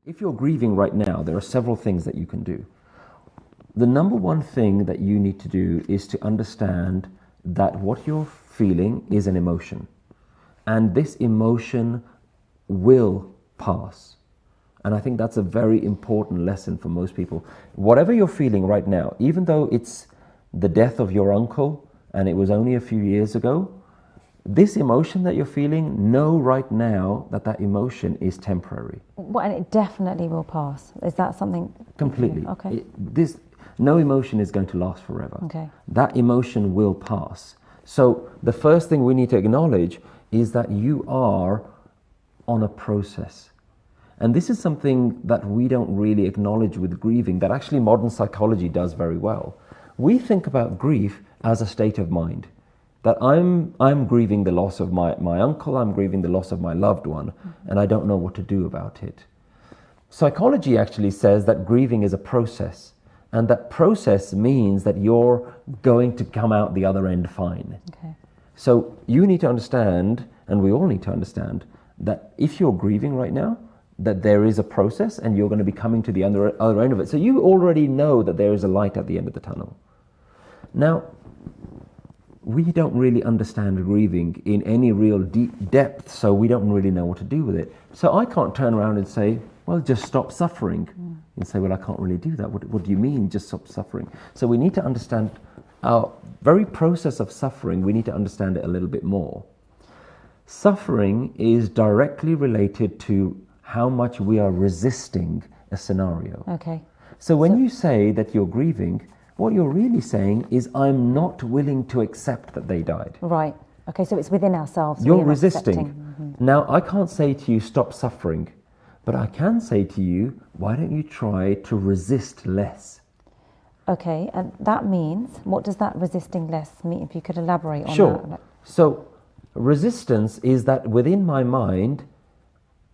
If you're grieving right now, there are several things that you can do. The number one thing that you need to do is to understand that what you're feeling is an emotion. And this emotion will pass. And I think that's a very important lesson for most people. Whatever you're feeling right now, even though it's the death of your uncle and it was only a few years ago, this emotion that you're feeling, know right now that that emotion is temporary. Well, and it definitely will pass. Is that something? Completely. Okay. No emotion is going to last forever. Okay. That emotion will pass. So the first thing we need to acknowledge is that you are on a process. And this is something that we don't really acknowledge with grieving, that actually modern psychology does very well. We think about grief as a state of mind. That I'm grieving the loss of my uncle, I'm grieving the loss of my loved one, and I don't know what to do about it. Psychology actually says that grieving is a process, and that process means that you're going to come out the other end fine. Okay. So you need to understand, and we all need to understand, that if you're grieving right now, that there is a process and you're going to be coming to the other end of it. So you already know that there is a light at the end of the tunnel. Now, we don't really understand grieving in any real deep depth, so we don't really know what to do with it. So I can't turn around and say, well, just stop suffering. And say, well, I can't really do that. What do you mean, just stop suffering? So we need to understand our very process of suffering, we need to understand it a little bit more. Suffering is directly related to how much we are resisting a scenario. Okay. So when you say that you're grieving, what you're really saying is, I'm not willing to accept that they died. Right. Okay, so it's within ourselves. You're resisting. Now, I can't say to you, stop suffering, but I can say to you, why don't you try to resist less? Okay, and that means, what does that resisting less mean? If you could elaborate on that. Sure. So, resistance is that within my mind,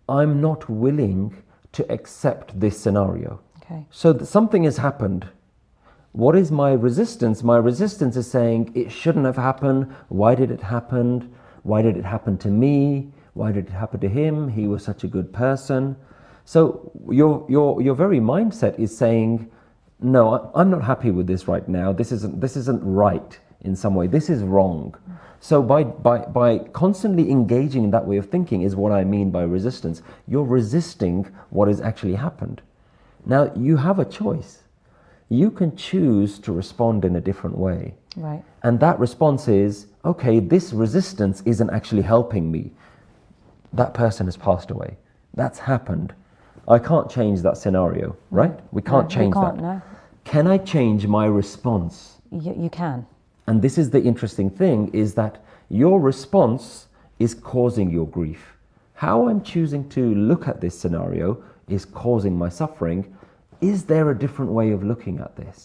I'm not willing to accept this scenario. Okay. So something has happened. What is my resistance? My resistance is saying it shouldn't have happened. Why did it happen? Why did it happen to me? Why did it happen to him? He was such a good person. So your very mindset is saying, no, I'm not happy with this right now. This isn't right in some way. This is wrong. So by constantly engaging in that way of thinking is what I mean by resistance. You're resisting what has actually happened. Now, you have a choice. You can choose to respond in a different way. Right. And that response is, okay, this resistance isn't actually helping me. That person has passed away. That's happened. I can't change that scenario, right? We can't change that. No. Can I change my response? You can. And this is the interesting thing, is that your response is causing your grief. How I'm choosing to look at this scenario is causing my suffering. Is there a different way of looking at this?